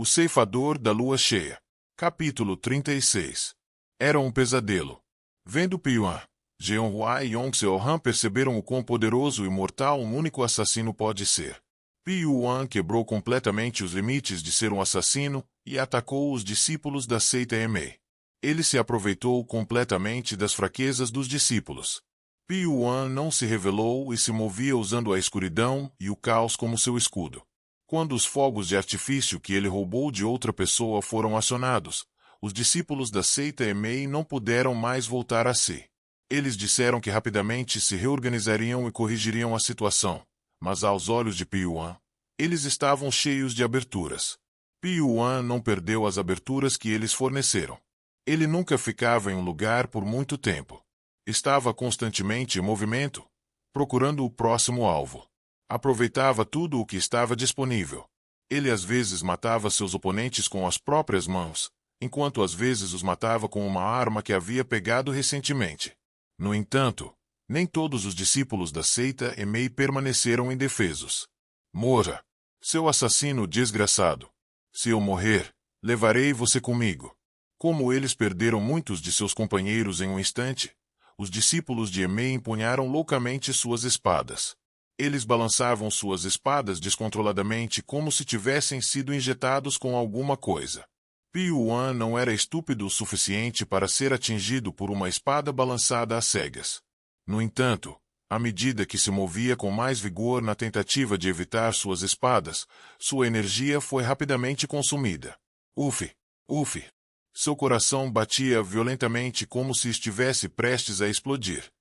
O ceifador da lua cheia. Capítulo 36. Era um pesadelo. Vendo Piuan, Jeonhua e Yong Seohan perceberam o quão poderoso e mortal um único assassino pode ser. Piuan quebrou completamente os limites de ser um assassino e atacou os discípulos da seita Emei. Ele se aproveitou completamente das fraquezas dos discípulos. Piuan não se revelou e se movia usando a escuridão e o caos como seu escudo. Quando os fogos de artifício que ele roubou de outra pessoa foram acionados, os discípulos da seita Emei não puderam mais voltar a si. Eles disseram que rapidamente se reorganizariam e corrigiriam a situação, mas aos olhos de Piuan, eles estavam cheios de aberturas. Piuan não perdeu as aberturas que eles forneceram. Ele nunca ficava em um lugar por muito tempo. Estava constantemente em movimento, procurando o próximo alvo. Aproveitava tudo o que estava disponível. Ele às vezes matava seus oponentes com as próprias mãos, enquanto às vezes os matava com uma arma que havia pegado recentemente. No entanto, nem todos os discípulos da seita Emei permaneceram indefesos. Morra, seu assassino desgraçado. Se eu morrer, levarei você comigo. Como eles perderam muitos de seus companheiros em um instante, os discípulos de Emei empunharam loucamente suas espadas. Eles balançavam suas espadas descontroladamente como se tivessem sido injetados com alguma coisa. Piuan não era estúpido o suficiente para ser atingido por uma espada balançada às cegas. No entanto, à medida que se movia com mais vigor na tentativa de evitar suas espadas, sua energia foi rapidamente consumida. Uf! Uf! Seu coração batia violentamente como se estivesse prestes a explodir.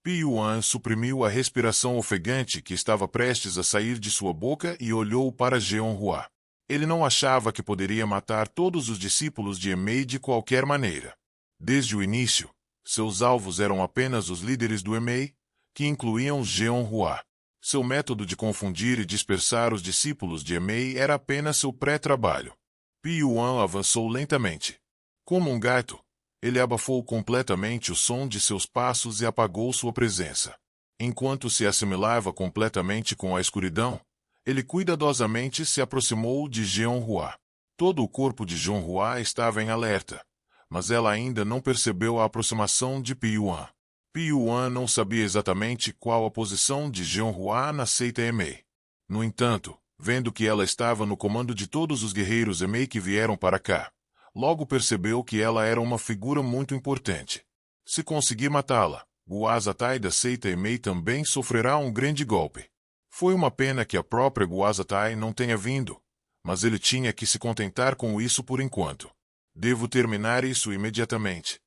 Piuan suprimiu a respiração ofegante que estava prestes a sair de sua boca e olhou para Jeonhua. Ele não achava que poderia matar todos os discípulos de Emei de qualquer maneira. Desde o início, seus alvos eram apenas os líderes do Emei, que incluíam Jeonhua. Seu método de confundir e dispersar os discípulos de Emei era apenas seu pré-trabalho. Piuan avançou lentamente. Como um gato, ele abafou completamente o som de seus passos e apagou sua presença. Enquanto se assimilava completamente com a escuridão, ele cuidadosamente se aproximou de Jeonhua. Todo o corpo de Jeonhua estava em alerta, mas ela ainda não percebeu a aproximação de Piuan. Piuan não sabia exatamente qual a posição de Jeonhua na seita Emei. No entanto, vendo que ela estava no comando de todos os guerreiros Emei que vieram para cá, logo percebeu que ela era uma figura muito importante. Se conseguir matá-la, Guazatai da seita Emei também sofrerá um grande golpe. Foi uma pena que a própria Guazatai não tenha vindo, mas ele tinha que se contentar com isso por enquanto. Devo terminar isso imediatamente.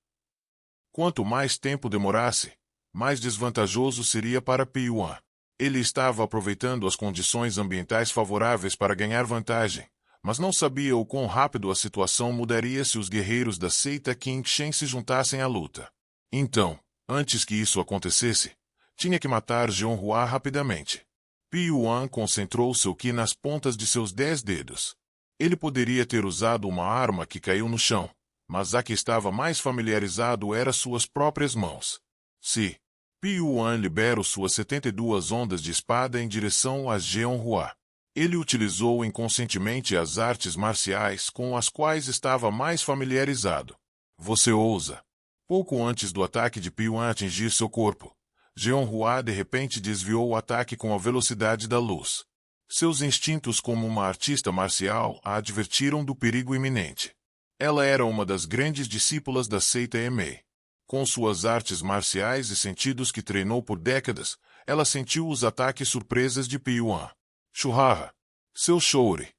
Quanto mais tempo demorasse, mais desvantajoso seria para Piuan. Ele estava aproveitando as condições ambientais favoráveis para ganhar vantagem, mas não sabia o quão rápido a situação mudaria se os guerreiros da seita Qin Shen se juntassem à luta. Então, antes que isso acontecesse, tinha que matar Jeonhua rapidamente. Piuan concentrou seu Qi nas pontas de seus 10 dedos. Ele poderia ter usado uma arma que caiu no chão, mas a que estava mais familiarizado era suas próprias mãos. Se Piuan liberou suas 72 ondas de espada em direção a Jeonhua. Ele utilizou inconscientemente as artes marciais com as quais estava mais familiarizado. Você ousa. Pouco antes do ataque de Piuan atingir seu corpo, Jeonhua de repente desviou o ataque com a velocidade da luz. Seus instintos como uma artista marcial a advertiram do perigo iminente. Ela era uma das grandes discípulas da seita Emei. Com suas artes marciais e sentidos que treinou por décadas, ela sentiu os ataques surpresas de Piuan. Shuhaha. Seu Shouri,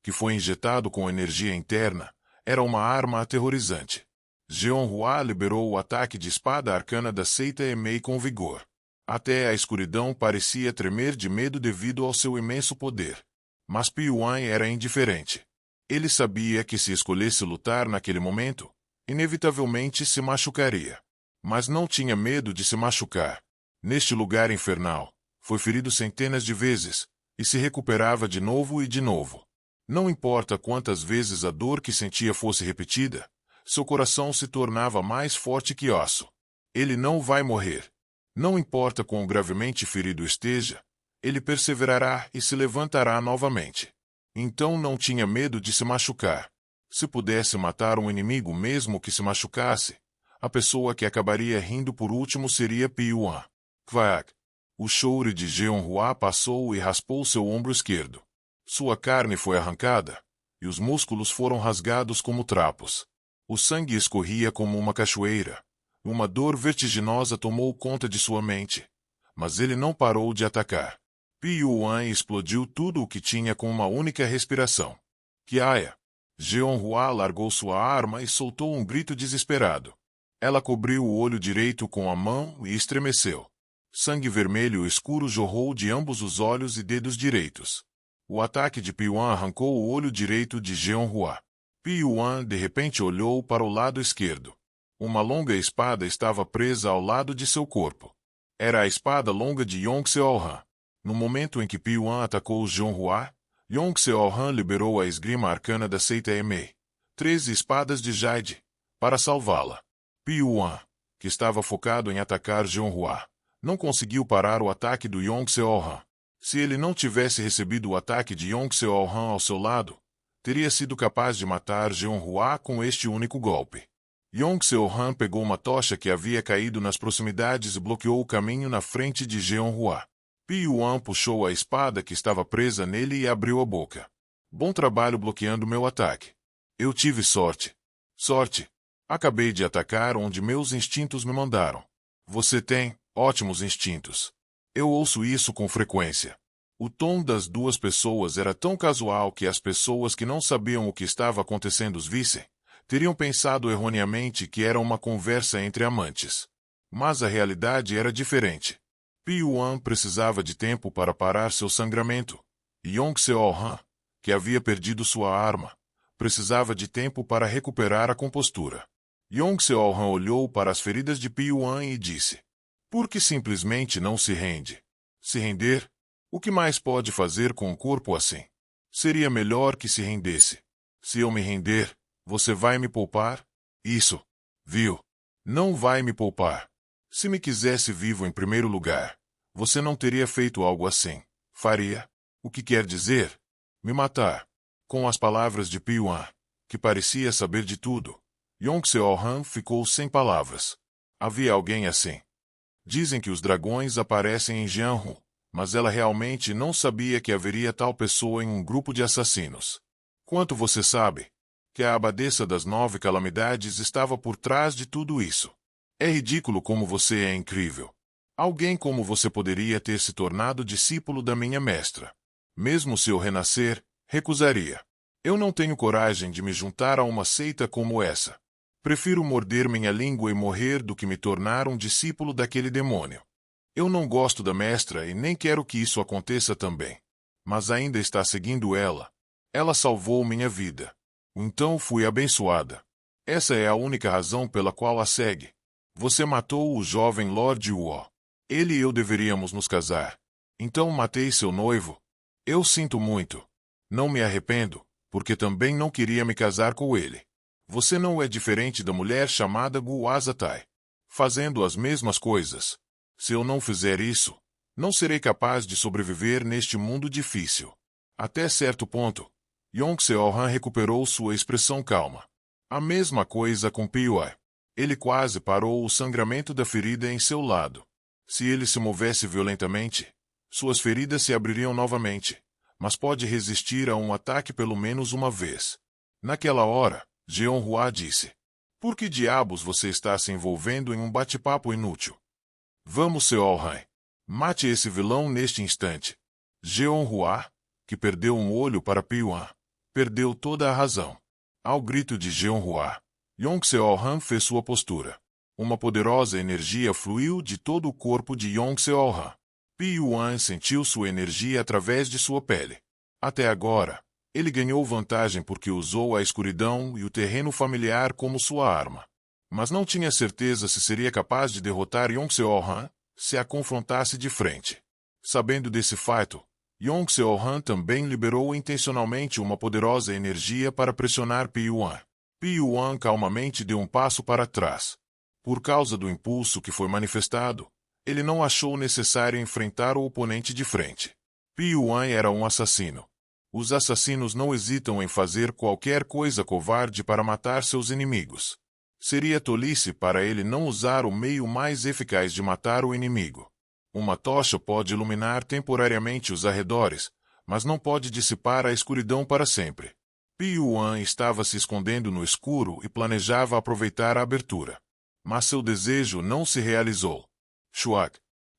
que foi injetado com energia interna, era uma arma aterrorizante. Jeonhua liberou o ataque de espada arcana da seita Emei com vigor. Até a escuridão parecia tremer de medo devido ao seu imenso poder. Mas Piuan era indiferente. Ele sabia que se escolhesse lutar naquele momento, inevitavelmente se machucaria. Mas não tinha medo de se machucar. Neste lugar infernal, foi ferido centenas de vezes, e se recuperava de novo e de novo. Não importa quantas vezes a dor que sentia fosse repetida, seu coração se tornava mais forte que osso. Ele não vai morrer. Não importa quão gravemente ferido esteja, ele perseverará e se levantará novamente. Então não tinha medo de se machucar. Se pudesse matar um inimigo mesmo que se machucasse, a pessoa que acabaria rindo por último seria Pyuan. Quack! O chore de Jeonhua passou e raspou seu ombro esquerdo. Sua carne foi arrancada, e os músculos foram rasgados como trapos. O sangue escorria como uma cachoeira. Uma dor vertiginosa tomou conta de sua mente. Mas ele não parou de atacar. Pyuan explodiu tudo o que tinha com uma única respiração. Kiaia! Jeonhua largou sua arma e soltou um grito desesperado. Ela cobriu o olho direito com a mão e estremeceu. Sangue vermelho escuro jorrou de ambos os olhos e dedos direitos. O ataque de Pyuan arrancou o olho direito de Jeonhua. Pyuan de repente olhou para o lado esquerdo. Uma longa espada estava presa ao lado de seu corpo. Era a espada longa de Yong-Seol-Han. No momento em que Pyuan atacou Jeonhua, Yong-Seol-Han liberou a esgrima arcana da seita Emei, 13 espadas de Jade, para salvá-la. Pyuan, que estava focado em atacar Jeonhua, não conseguiu parar o ataque do Yong-Seol-Han. Se ele não tivesse recebido o ataque de Yong-Seol-Han ao seu lado, teria sido capaz de matar Jeonhua com este único golpe. Yong-Seol-Han pegou uma tocha que havia caído nas proximidades e bloqueou o caminho na frente de Jeonhua. Pyuan puxou a espada que estava presa nele e abriu a boca. Bom trabalho bloqueando meu ataque. Eu tive sorte. Sorte. Acabei de atacar onde meus instintos me mandaram. Você tem ótimos instintos. Eu ouço isso com frequência. O tom das duas pessoas era tão casual que as pessoas que não sabiam o que estava acontecendo os vissem, teriam pensado erroneamente que era uma conversa entre amantes. Mas a realidade era diferente. Pyuan precisava de tempo para parar seu sangramento. Yong-Seol-Han, que havia perdido sua arma, precisava de tempo para recuperar a compostura. Yong-Seol-Han olhou para as feridas de Pyuan e disse: "Por que simplesmente não se rende? Se render? O que mais pode fazer com um corpo assim? Seria melhor que se rendesse. Se eu me render, você vai me poupar? Isso. Viu? Não vai me poupar. Se me quisesse vivo em primeiro lugar, você não teria feito algo assim. Faria? O que quer dizer? Me matar." Com as palavras de Pyuan, que parecia saber de tudo, Yong-Seol-Han ficou sem palavras. Havia alguém assim. Dizem que os dragões aparecem em Jeonhu, mas ela realmente não sabia que haveria tal pessoa em um grupo de assassinos. Quanto você sabe? Que a abadesa das 9 calamidades estava por trás de tudo isso. É ridículo como você é incrível. Alguém como você poderia ter se tornado discípulo da minha mestra. Mesmo se eu renascer, recusaria. Eu não tenho coragem de me juntar a uma seita como essa. Prefiro morder minha língua e morrer do que me tornar um discípulo daquele demônio. Eu não gosto da mestra e nem quero que isso aconteça também. Mas ainda está seguindo ela. Ela salvou minha vida. Então fui abençoada. Essa é a única razão pela qual a segue. Você matou o jovem Lord Wu. Ele e eu deveríamos nos casar. Então matei seu noivo. Eu sinto muito. Não me arrependo, porque também não queria me casar com ele. Você não é diferente da mulher chamada Gu Azatai, fazendo as mesmas coisas. Se eu não fizer isso, não serei capaz de sobreviver neste mundo difícil. Até certo ponto, Yong-Seol-Han recuperou sua expressão calma. A mesma coisa com Pyuan. Ele quase parou o sangramento da ferida em seu lado. Se ele se movesse violentamente, suas feridas se abririam novamente, mas pode resistir a um ataque pelo menos uma vez. Naquela hora, Jeonhua disse: "Por que diabos você está se envolvendo em um bate-papo inútil? Vamos, Seol-Han. Mate esse vilão neste instante." Jeonhua, que perdeu um olho para Pyuan, perdeu toda a razão. Ao grito de Jeonhua, Yong-Seol-Han fez sua postura. Uma poderosa energia fluiu de todo o corpo de Yong-Seol-Han. Pyuan sentiu sua energia através de sua pele. Até agora, ele ganhou vantagem porque usou a escuridão e o terreno familiar como sua arma. Mas não tinha certeza se seria capaz de derrotar Yong-Seol-Han se a confrontasse de frente. Sabendo desse fato, Yong-Seol-Han também liberou intencionalmente uma poderosa energia para pressionar Pyuan. Pyuan calmamente deu um passo para trás. Por causa do impulso que foi manifestado, ele não achou necessário enfrentar o oponente de frente. Pyuan era um assassino. Os assassinos não hesitam em fazer qualquer coisa covarde para matar seus inimigos. Seria tolice para ele não usar o meio mais eficaz de matar o inimigo. Uma tocha pode iluminar temporariamente os arredores, mas não pode dissipar a escuridão para sempre. Piyuan estava se escondendo no escuro e planejava aproveitar a abertura. Mas seu desejo não se realizou. Shuag.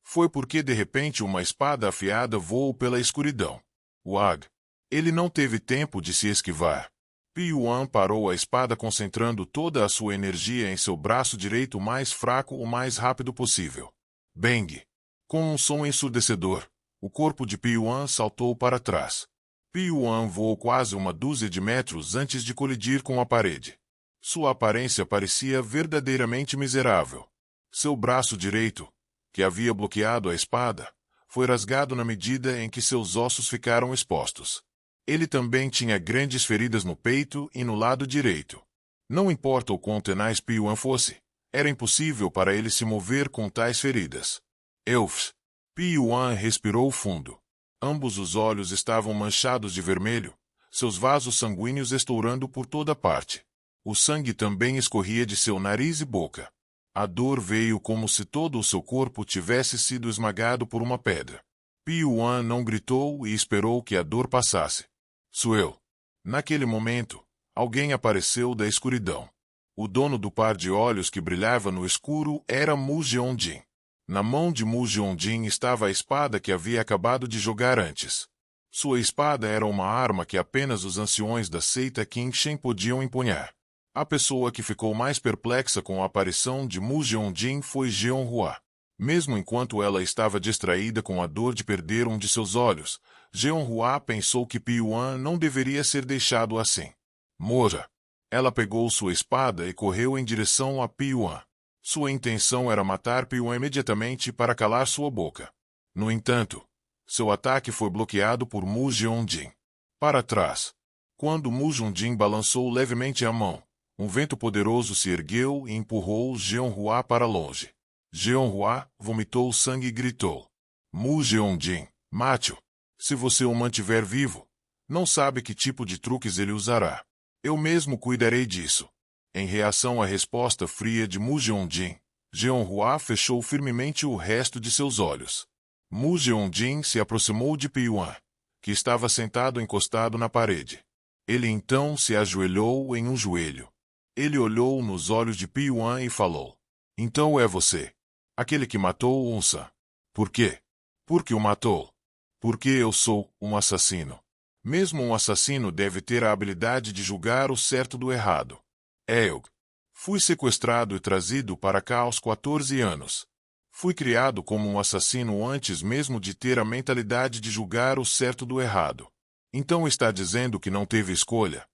Foi porque de repente uma espada afiada voou pela escuridão. Wag. Ele não teve tempo de se esquivar. Piyuan parou a espada concentrando toda a sua energia em seu braço direito mais fraco o mais rápido possível. Bang! Com um som ensurdecedor, o corpo de Piyuan saltou para trás. Piyuan voou quase uma dúzia de metros antes de colidir com a parede. Sua aparência parecia verdadeiramente miserável. Seu braço direito, que havia bloqueado a espada, foi rasgado na medida em que seus ossos ficaram expostos. Ele também tinha grandes feridas no peito e no lado direito. Não importa o quão tenaz Piyuan fosse, era impossível para ele se mover com tais feridas. Elfs. Piyuan respirou fundo. Ambos os olhos estavam manchados de vermelho, seus vasos sanguíneos estourando por toda parte. O sangue também escorria de seu nariz e boca. A dor veio como se todo o seu corpo tivesse sido esmagado por uma pedra. Piyuan não gritou e esperou que a dor passasse. Sueu. Naquele momento, alguém apareceu da escuridão. O dono do par de olhos que brilhava no escuro era Mu Jeonjin. Na mão de Mu Jeonjin estava a espada que havia acabado de jogar antes. Sua espada era uma arma que apenas os anciões da seita Qin Shen podiam empunhar. A pessoa que ficou mais perplexa com a aparição de Mu Jeonjin foi Jeonhua. Mesmo enquanto ela estava distraída com a dor de perder um de seus olhos, Jeonhua pensou que Piyuan não deveria ser deixado assim. Morra! Ela pegou sua espada e correu em direção a Piyuan. Sua intenção era matar Piyuan imediatamente para calar sua boca. No entanto, seu ataque foi bloqueado por Mu Jeonjin. Para trás. Quando Mu Jeonjin balançou levemente a mão, um vento poderoso se ergueu e empurrou Jeonhua para longe. Jeonhua vomitou sangue e gritou. Mu Jeonjin, mate-o. Se você o mantiver vivo, não sabe que tipo de truques ele usará. Eu mesmo cuidarei disso. Em reação à resposta fria de Mu Jeonjin, Jeonhua fechou firmemente o resto de seus olhos. Mu Jeonjin se aproximou de Piyuan, que estava sentado encostado na parede. Ele então se ajoelhou em um joelho. Ele olhou nos olhos de Piyuan e falou. Então é você. Aquele que matou Unsan. Por quê? Porque o matou. Porque eu sou um assassino. Mesmo um assassino deve ter a habilidade de julgar o certo do errado. Eog. Fui sequestrado e trazido para cá aos 14 anos. Fui criado como um assassino antes mesmo de ter a mentalidade de julgar o certo do errado. Então está dizendo que não teve escolha?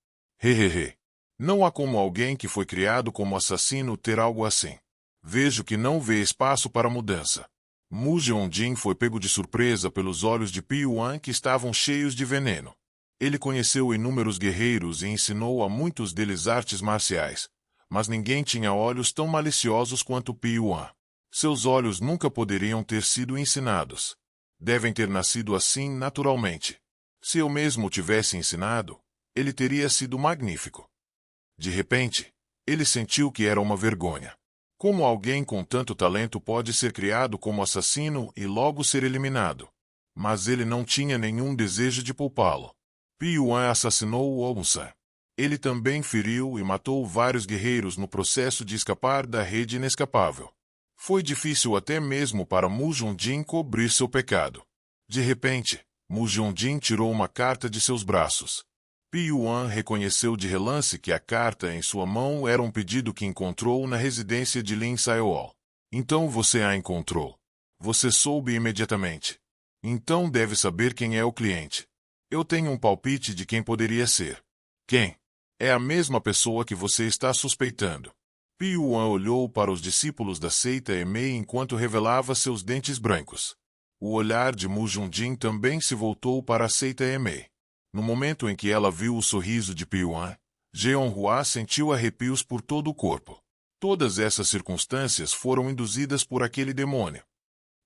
Hehehe. Não há como alguém que foi criado como assassino ter algo assim. Vejo que não vê espaço para mudança. Mu Jeonjin foi pego de surpresa pelos olhos de Piyuan que estavam cheios de veneno. Ele conheceu inúmeros guerreiros e ensinou a muitos deles artes marciais, mas ninguém tinha olhos tão maliciosos quanto Piyuan. Seus olhos nunca poderiam ter sido ensinados. Devem ter nascido assim naturalmente. Se eu mesmo o tivesse ensinado, ele teria sido magnífico. De repente, ele sentiu que era uma vergonha. Como alguém com tanto talento pode ser criado como assassino e logo ser eliminado? Mas ele não tinha nenhum desejo de poupá-lo. Piyuan assassinou o Unsan. Ele também feriu e matou vários guerreiros no processo de escapar da rede inescapável. Foi difícil até mesmo para Mu Jeonjin cobrir seu pecado. De repente, Mu Jeonjin tirou uma carta de seus braços. Piyuan reconheceu de relance que a carta em sua mão era um pedido que encontrou na residência de Lin Saewol. Então você a encontrou. Você soube imediatamente. Então deve saber quem é o cliente. Eu tenho um palpite de quem poderia ser. Quem? É a mesma pessoa que você está suspeitando. Piyuan olhou para os discípulos da seita Emei enquanto revelava seus dentes brancos. O olhar de Mu Jeonjin também se voltou para a seita Emei. No momento em que ela viu o sorriso de Piyuan, Jeonhua sentiu arrepios por todo o corpo. Todas essas circunstâncias foram induzidas por aquele demônio.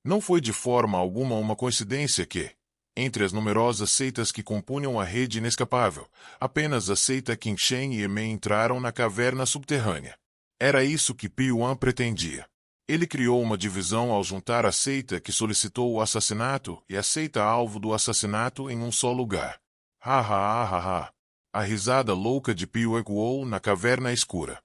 Não foi de forma alguma uma coincidência que, Entre as numerosas seitas que compunham a rede inescapável, apenas a seita Qin Shen e Emen entraram na caverna subterrânea. Era isso que Piuan pretendia. Ele criou uma divisão ao juntar a seita que solicitou o assassinato e a seita alvo do assassinato em um só lugar. Ha ha ha ha ha. A risada louca de Piu ecoou na caverna escura.